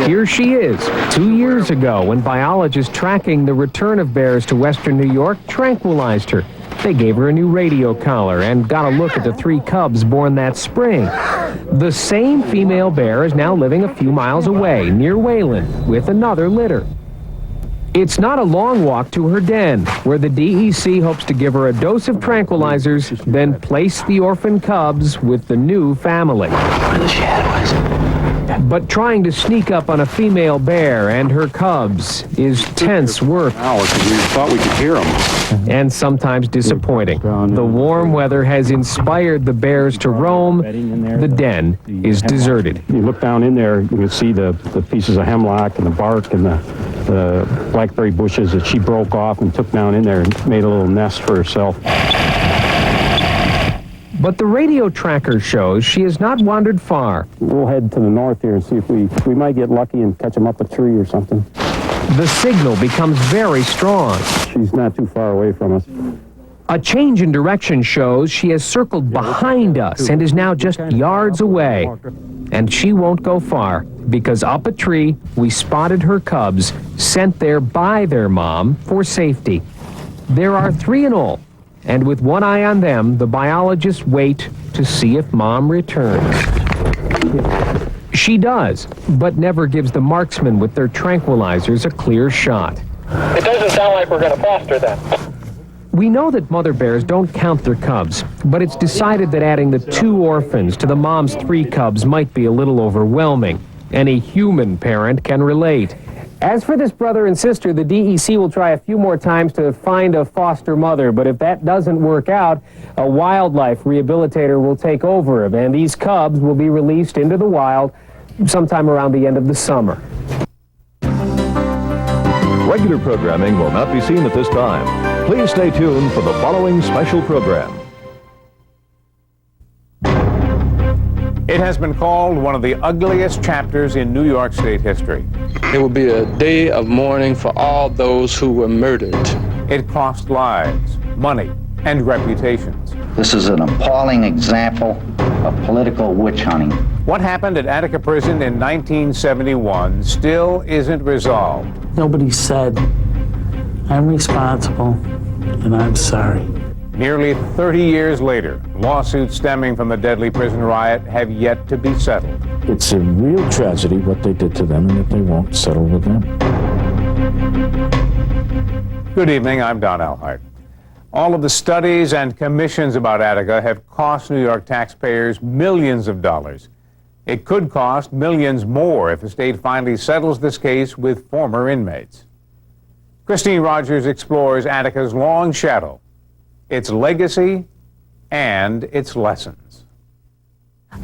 Here she is, 2 years ago, when biologists tracking the return of bears to western New York tranquilized her. They gave her a new radio collar and got a look at the 3 cubs born that spring. The same female bear is now living a few miles away, near Wayland, with another litter. It's not a long walk to her den, where the DEC hopes to give her a dose of tranquilizers, then place the orphan cubs with the new family. Where the shadow is. But trying to sneak up on a female bear and her cubs is tense work. We thought we could hear them. And sometimes disappointing. The warm weather has inspired the bears to roam. The den is deserted. You look down in there, you can see the pieces of hemlock and the bark and the blackberry bushes that she broke off and took down in there and made a little nest for herself. But the radio tracker shows she has not wandered far. We'll head to the north here and see if we might get lucky and catch them up a tree or something. The signal becomes very strong. She's not too far away from us. A change in direction shows she has circled behind us and is now just yards away. And she won't go far, because up a tree, we spotted her cubs, sent there by their mom for safety. There are 3 in all. And with one eye on them, the biologists wait to see if Mom returns. She does, but never gives the marksmen with their tranquilizers a clear shot. It doesn't sound like we're going to foster them. We know that mother bears don't count their cubs, but it's decided that adding the 2 orphans to the mom's 3 cubs might be a little overwhelming. Any human parent can relate. As for this brother and sister, the DEC will try a few more times to find a foster mother, but if that doesn't work out, a wildlife rehabilitator will take over, and these cubs will be released into the wild sometime around the end of the summer. Regular programming will not be seen at this time. Please stay tuned for the following special program. It has been called one of the ugliest chapters in New York State history. It will be a day of mourning for all those who were murdered. It cost lives, money, and reputations. This is an appalling example of political witch hunting. What happened at Attica Prison in 1971 still isn't resolved. Nobody said, I'm responsible and I'm sorry. Nearly 30 years later, lawsuits stemming from the deadly prison riot have yet to be settled. It's a real tragedy what they did to them and that they won't settle with them. Good evening, I'm Don Alhart. All of the studies and commissions about Attica have cost New York taxpayers millions of dollars. It could cost millions more if the state finally settles this case with former inmates. Christine Rogers explores Attica's long shadow, its legacy, and its lessons.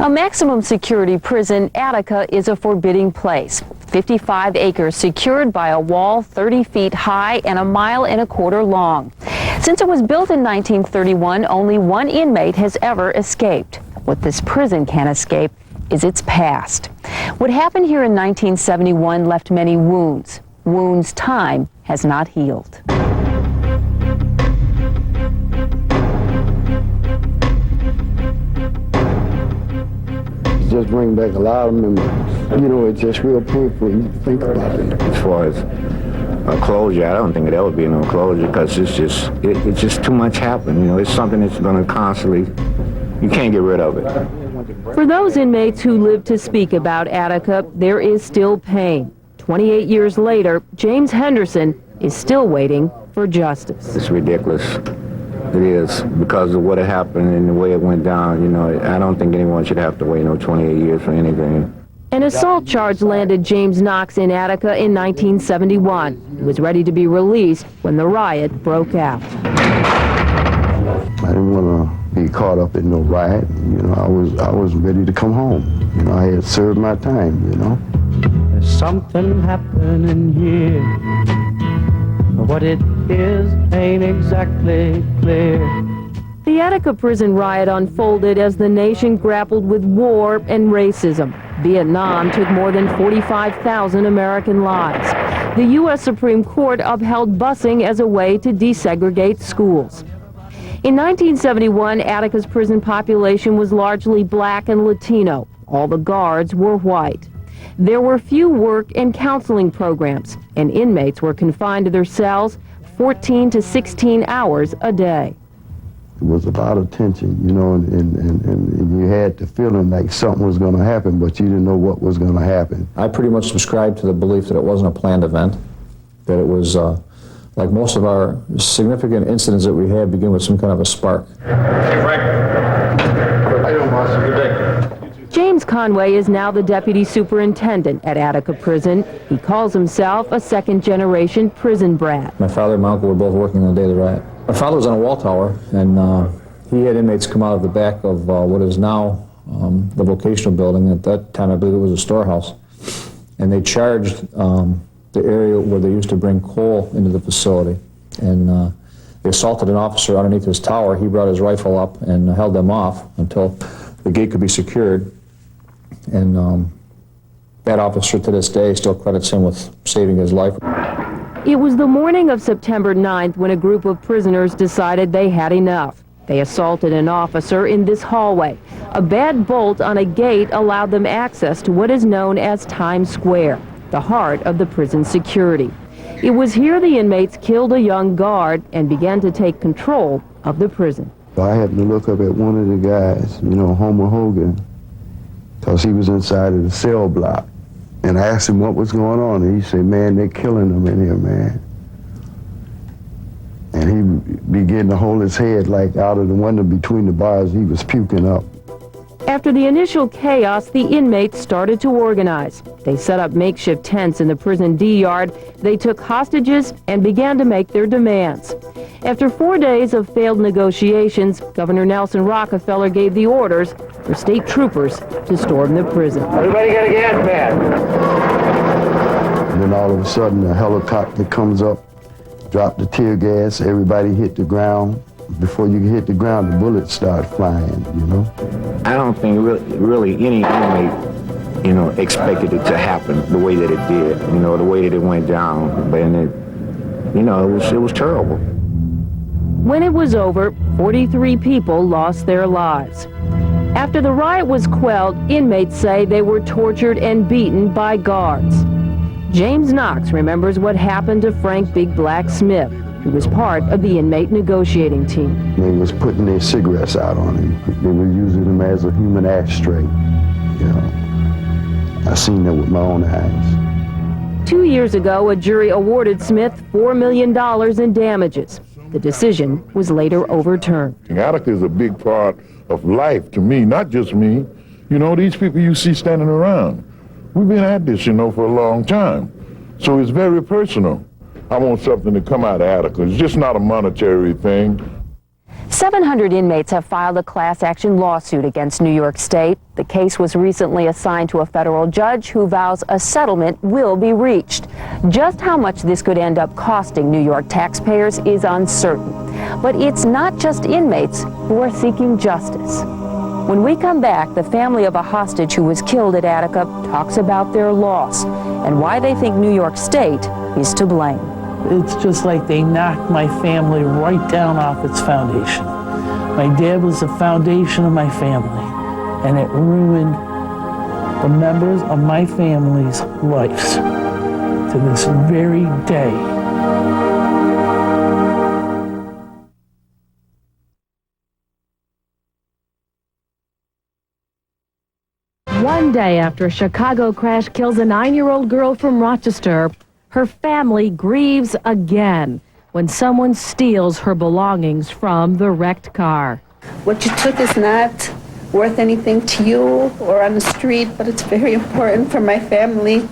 A maximum security prison, Attica is a forbidding place. 55 acres secured by a wall 30 feet high and 1.25 miles long. Since it was built in 1931, only one inmate has ever escaped. What this prison can't escape is its past. What happened here in 1971 left many wounds. Wounds time has not healed. Just bring back a lot of memories. You know, it's just real painful when you think about it. As far as a closure, I don't think it'll ever be no closure because it's just too much happened. You know, it's something that's going to constantly, you can't get rid of it. For those inmates who live to speak about Attica, there is still pain. 28 years later, James Henderson is still waiting for justice. It's ridiculous. It is, because of what had happened and the way it went down. You know, I don't think anyone should have to wait 28 years for anything. An assault charge landed James Knox in Attica in 1971. He was ready to be released when the riot broke out. I didn't want to be caught up in no riot. You know, I was ready to come home. You know, I had served my time, you know. There's something happening here. What it is ain't exactly clear. The Attica prison riot unfolded as the nation grappled with war and racism. Vietnam took more than 45,000 American lives. The U.S. Supreme Court upheld busing as a way to desegregate schools. In 1971, Attica's prison population was largely black and Latino. All the guards were white. There were few work and counseling programs, and inmates were confined to their cells 14 to 16 hours a day. It was a lot of tension, you know, and you had the feeling like something was going to happen, but you didn't know what was going to happen. I pretty much subscribed to the belief that it wasn't a planned event, that it was, like most of our significant incidents that we had, begin with some kind of a spark. Hey, Frank. How you doing, boss? Good day. James Conway is now the deputy superintendent at Attica Prison. He calls himself a second-generation prison brat. My father and my uncle were both working on the day of the riot. My father was on a wall tower, and he had inmates come out of the back of what is now the vocational building. At that time, I believe it was a storehouse. And they charged the area where they used to bring coal into the facility. And they assaulted an officer underneath his tower. He brought his rifle up and held them off until the gate could be secured. And that officer to this day still credits him with saving his life. It was the morning of September 9th when a group of prisoners decided they had enough. They assaulted an officer in this hallway. A bad bolt on a gate allowed them access to what is known as Times Square, the heart of the prison security. It was here the inmates killed a young guard and began to take control of the prison. I happened to look up at one of the guys, you know, Homer Hogan, because he was inside of the cell block. And I asked him what was going on, and he said, man, they're killing them in here, man. And he began to hold his head like out of the window between the bars. He was puking up. After the initial chaos, the inmates started to organize. They set up makeshift tents in the prison D-yard. They took hostages and began to make their demands. After 4 days of failed negotiations, Governor Nelson Rockefeller gave the orders for state troopers to storm the prison. Everybody get a gas mask. And then all of a sudden, a helicopter comes up, dropped the tear gas, everybody hit the ground. Before you hit the ground, the bullets start flying, you know? I don't think really any inmate, you know, expected it to happen the way that it did, you know, the way that it went down. But it, you know, it was terrible. When it was over, 43 people lost their lives. After the riot was quelled, inmates say they were tortured and beaten by guards. James Knox remembers what happened to Frank Big Black Smith, who was part of the inmate negotiating team. They was putting their cigarettes out on him. They were using him as a human ashtray. You know, I seen that with my own eyes. 2 years ago, a jury awarded Smith $4 million in damages. The decision was later overturned. Attica is a big part of life to me, not just me. You know, these people you see standing around. We've been at this, you know, for a long time. So it's very personal. I want something to come out of Attica. It's just not a monetary thing. 700 inmates have filed a class action lawsuit against New York State. The case was recently assigned to a federal judge who vows a settlement will be reached. Just how much this could end up costing New York taxpayers is uncertain. But it's not just inmates who are seeking justice. When we come back, the family of a hostage who was killed at Attica talks about their loss and why they think New York State is to blame. It's just like they knocked my family right down off its foundation. My dad was the foundation of my family, and it ruined the members of my family's lives to this very day. One day after a Chicago crash kills a 9-year-old girl from Rochester, her family grieves again when someone steals her belongings from the wrecked car. What you took is not worth anything to you or on the street, but it's very important for my family.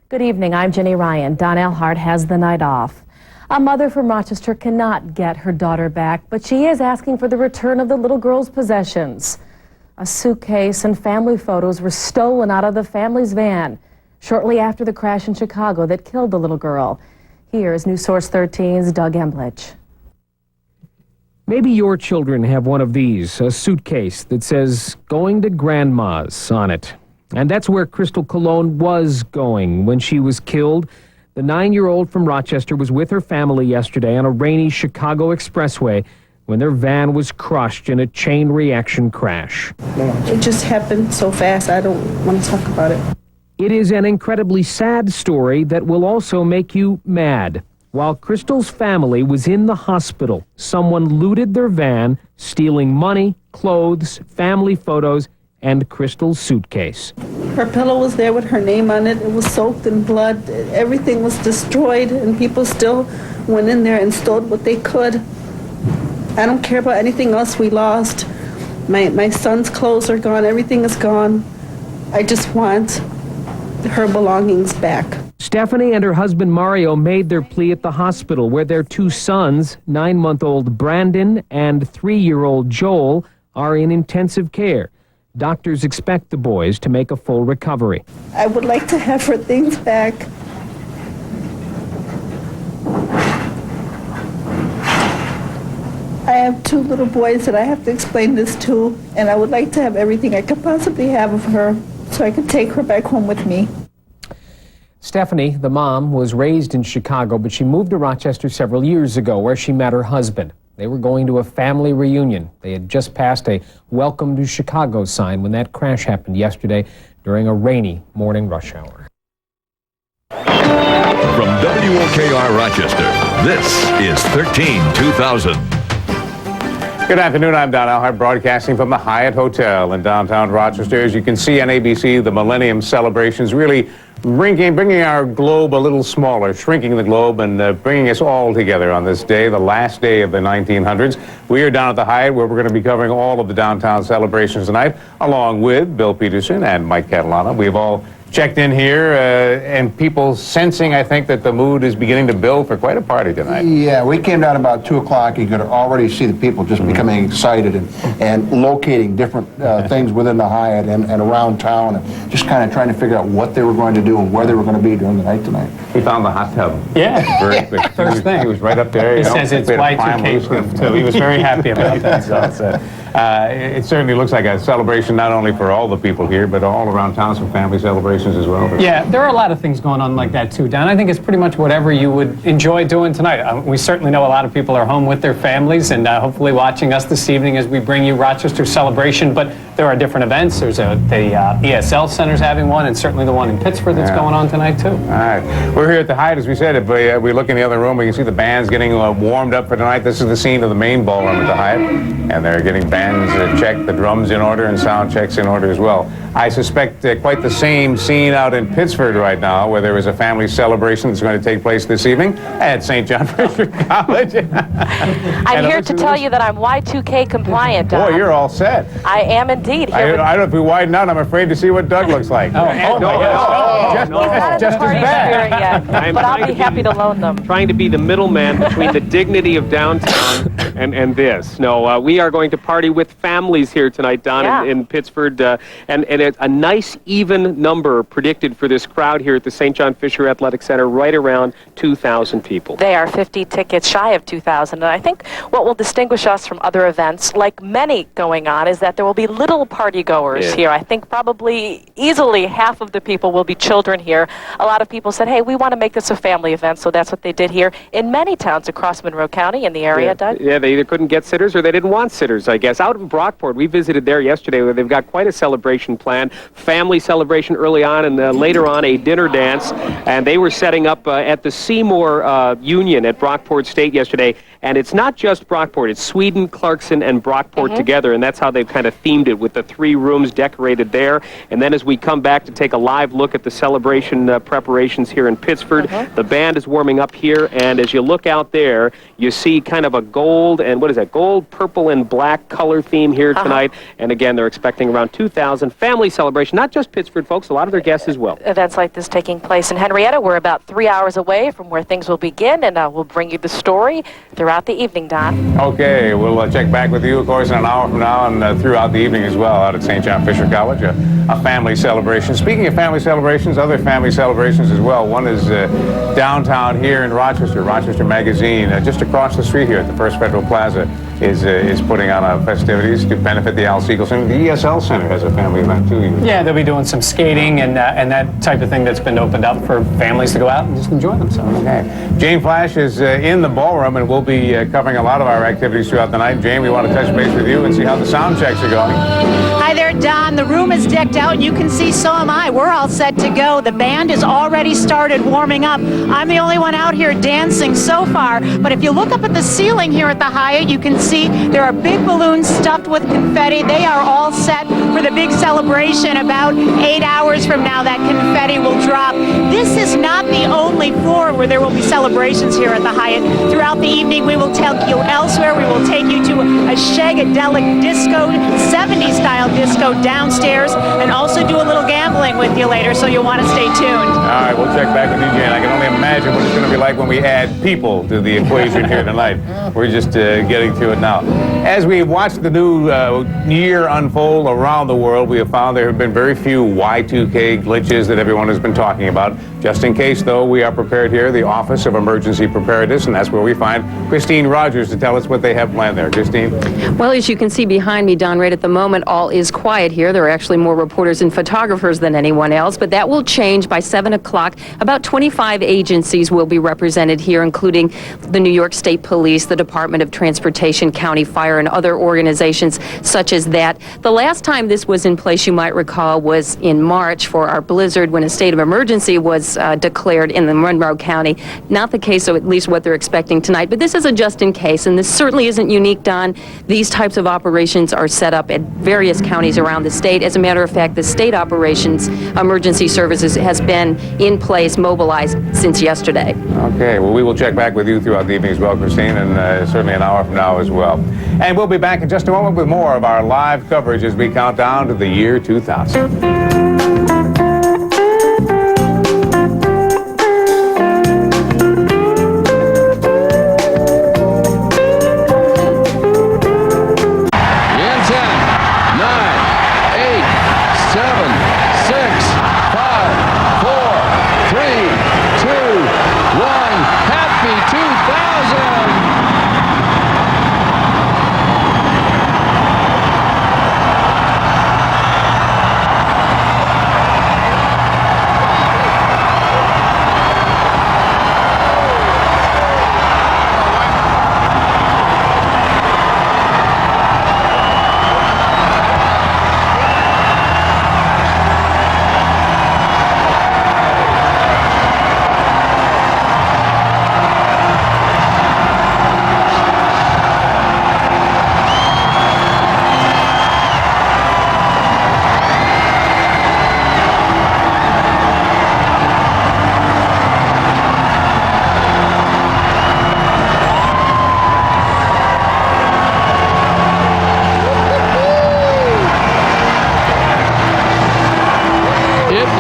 Good evening, I'm Jenny Ryan. Don Elhart has the night off. A mother from Rochester cannot get her daughter back, but she is asking for the return of the little girl's possessions. A suitcase and family photos were stolen out of the family's van shortly after the crash in Chicago that killed the little girl. Here's News Source 13's Doug Emblich. Maybe your children have one of these, a suitcase that says "Going to Grandma's" on it. And that's where Crystal Colon was going when she was killed. The 9-year-old from Rochester was with her family yesterday on a rainy Chicago expressway when their van was crushed in a chain reaction crash. It just happened so fast, I don't want to talk about it. It is an incredibly sad story that will also make you mad. While Crystal's family was in the hospital, someone looted their van, stealing money, clothes, family photos, and Crystal's suitcase. Her pillow was there with her name on it. It was soaked in blood. Everything was destroyed, and people still went in there and stole what they could. I don't care about anything else we lost. My son's clothes are gone. Everything is gone. I just want her belongings back. Stephanie and her husband Mario made their plea at the hospital where their 2 sons, 9-month-old Brandon and 3-year-old Joel, are in intensive care. Doctors expect the boys to make a full recovery. I would like to have her things back. I have 2 little boys that I have to explain this to, and I would like to have everything I could possibly have of her so I could take her back home with me. Stephanie, the mom, was raised in Chicago, but she moved to Rochester several years ago where she met her husband. They were going to a family reunion. They had just passed a "Welcome to Chicago" sign when that crash happened yesterday during a rainy morning rush hour. From WOKR Rochester, this is 13-2000. Good afternoon, I'm Don Elhart, broadcasting from the Hyatt Hotel in downtown Rochester. As you can see on ABC, the Millennium celebrations really bringing our globe a little smaller, shrinking the globe and bringing us all together on this day, the last day of the 1900s. We are down at the Hyatt where we're going to be covering all of the downtown celebrations tonight, along with Bill Peterson and Mike Catalana. We've all checked in here, and people sensing, I think, that the mood is beginning to build for quite a party tonight. Yeah, we came down about 2 o'clock. You could already see the people just becoming excited and locating different things within the Hyatt and around town, and just kind of trying to figure out what they were going to do and where they were going to be during the night tonight. He found the hot tub. Yeah. First thing. He was right up there. He says it's Y2K proof, too. He was very happy about that. So. It certainly looks like a celebration not only for all the people here, but all around town, some family celebrations as well. Yeah, there are a lot of things going on like that too, Don. I think it's pretty much whatever you would enjoy doing tonight. We certainly know a lot of people are home with their families and hopefully watching us this evening as we bring you Rochester Celebration. But there are different events. There's the ESL Center's having one, and certainly the one in Pittsford that's going on tonight, too. All right. We're here at the Hyatt, as we said. If we look in the other room, we can see the bands getting warmed up for tonight. This is the scene of the main ballroom at the Hyatt, and they're getting bands checked, the drums in order, and sound checks in order as well. I suspect quite the same scene out in Pittsford right now, where there is a family celebration that's going to take place this evening at St. John Fisher College. I'm here to tell you that I'm Y2K compliant, Don. Boy, you're all set. I am indeed. I don't know if we widen out. I'm afraid to see what Doug looks like. Just as bad. But I'll be happy to loan them. Trying to be the middleman between the dignity of downtown and this. No, we are going to party with families here tonight, Don, in Pittsford, and a nice even number predicted for this crowd here at the St. John Fisher Athletic Center, right around 2,000 people. They are 50 tickets shy of 2,000, and I think what will distinguish us from other events, like many going on, is that there will be little party goers here. I think probably easily half of the people will be children here. A lot of people said, hey, we want to make this a family event, so that's what they did here in many towns across Monroe County in the area, Doug. Yeah, they either couldn't get sitters or they didn't want sitters, I guess. Out in Brockport, we visited there yesterday where they've got quite a celebration planned. Family celebration early on, and later on a dinner dance. And they were setting up at the Seymour Union at Brockport State yesterday. And it's not just Brockport, it's Sweden, Clarkson, and Brockport together, and that's how they've kind of themed it, with the 3 rooms decorated there. And then as we come back to take a live look at the celebration preparations here in Pittsford, the band is warming up here, and as you look out there, you see kind of a gold and, what is that, gold, purple, and black color theme here tonight. And again, they're expecting around 2,000. Family celebration, not just Pittsford folks, a lot of their guests as well. Events like this taking place in Henrietta. We're about 3 hours away from where things will begin, and we'll bring you the story throughout the evening, Don. Okay, we'll check back with you, of course, in an hour from now and throughout the evening as well out at St. John Fisher College, a family celebration. Speaking of family celebrations, other family celebrations as well. One is downtown here in Rochester. Rochester Magazine, just across the street here at the First Federal Plaza, is putting on festivities to benefit the Al Siegel Center. The ESL Center has a family event too. Yeah, they'll be doing some skating and that type of thing that's been opened up for families to go out and just enjoy themselves. Okay. Jane Flash is in the ballroom, and we'll be covering a lot of our activities throughout the night. Jane, we want to touch base with you and see how the sound checks are going. Hi there, Don. The room is decked out, and you can see so am I. We're all set to go. The band has already started warming up. I'm the only one out here dancing so far, but if you look up at the ceiling here at the Hyatt, you can see there are big balloons stuffed with confetti. They are all set for the big celebration. About 8 hours from now, that confetti will drop. This is not the only floor where there will be celebrations here at the Hyatt. Throughout the evening, we will take you elsewhere. We will take you to a shagadelic disco, 70s style disco downstairs, and also do a little gambling with you later, so you'll want to stay tuned. All right, we'll check back with you, Jane. I can only imagine what it's going to be like when we add people to the equation here tonight. We're just getting to it now. As we've watched the new year unfold around the world, we have found there have been very few Y2K glitches that everyone has been talking about. Just in case, though, we are prepared here, the Office of Emergency Preparedness, and that's where we find Christine Rogers to tell us what they have planned there. Christine? Well, as you can see behind me, Don, right at the moment, all is quiet here. There are actually more reporters and photographers than anyone else, but that will change by 7 o'clock. About 25 agencies will be represented here, including the New York State Police, the Department of Transportation, County Fire, and other organizations such as that. The last time this was in place, you might recall, was in March for our blizzard when a state of emergency was declared in the Monroe County. Not the case, so at least what they're expecting tonight. But this is a just in case, and this certainly isn't unique, Don. These types of operations are set up at various counties around the state. As a matter of fact, the state operations emergency services has been in place, mobilized since yesterday. Okay, well, we will check back with you throughout the evening as well, Christine, and certainly an hour from now as well. And we'll be back in just a moment with more of our live coverage as we count down to the year 2000.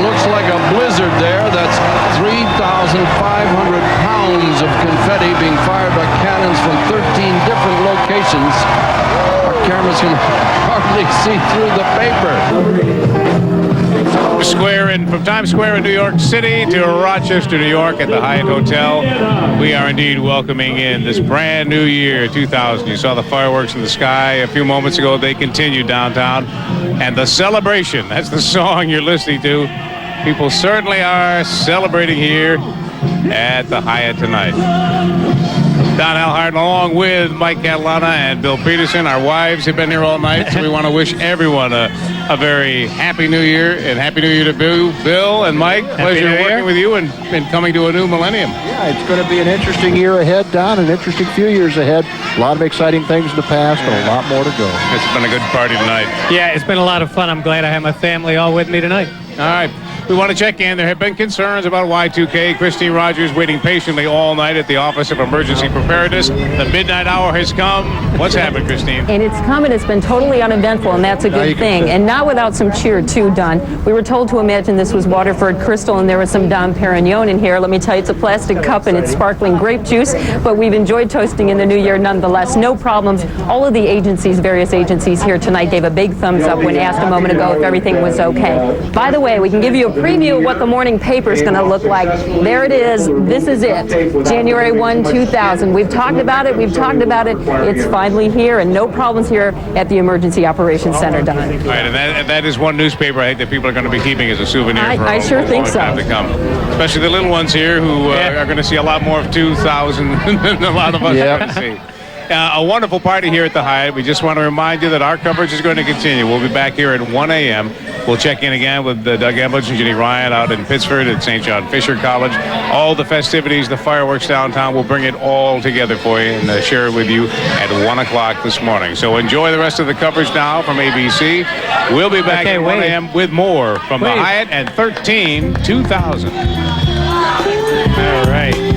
looks like a blizzard there. That's 3,500 pounds of confetti being fired by cannons from 13 different locations. Our cameras can hardly see through the paper. From Times Square in New York City to Rochester, New York at the Hyatt Hotel, we are indeed welcoming in this brand new year, 2000. You saw the fireworks in the sky a few moments ago. They continue downtown. And the celebration, that's the song you're listening to. People certainly are celebrating here at the Hyatt tonight. Don Alhart, along with Mike Catalana and Bill Peterson. Our wives have been here all night, so we want to wish everyone a very happy new year, and happy new year to Bill and Mike. Pleasure working with you and coming to a new millennium. Yeah, it's going to be an interesting year ahead, Don, an interesting few years ahead. A lot of exciting things in the past and a lot more to go. It's been a good party tonight. Yeah, it's been a lot of fun. I'm glad I have my family all with me tonight. All right. We want to check in. There have been concerns about Y2K. Christine Rogers waiting patiently all night at the Office of Emergency Preparedness. The midnight hour has come. What's happened, Christine? And it's come and it's been totally uneventful, and that's a good thing. And not without some cheer, too, Don. We were told to imagine this was Waterford Crystal and there was some Dom Perignon in here. Let me tell you, it's a plastic cup and it's sparkling grape juice, but we've enjoyed toasting in the new year nonetheless. No problems. All of the agencies, various agencies here tonight gave a big thumbs up when asked a moment ago if everything was okay. By the way, we can give you a preview of what the morning paper is going to look like. There it is. This is it. January 1, 2000. We've talked about it. We've talked about it. It's finally here, and no problems here at the Emergency Operations Center, Don. All right, and that is one newspaper I think that people are going to be keeping as a souvenir for I sure a think long so. time to come. Especially the little ones here who are going to see a lot more of 2000 than a lot of us are going to see. A wonderful party here at the Hyatt. We just want to remind you that our coverage is going to continue. We'll be back here at 1 a.m. We'll check in again with Doug Emlich and Ginny Ryan out in Pittsford at St. John Fisher College. All the festivities, the fireworks downtown, we'll bring it all together for you and share it with you at 1 o'clock this morning. So enjoy the rest of the coverage now from ABC. We'll be back at 1 a.m. with more from the Hyatt at 13-2000. All right.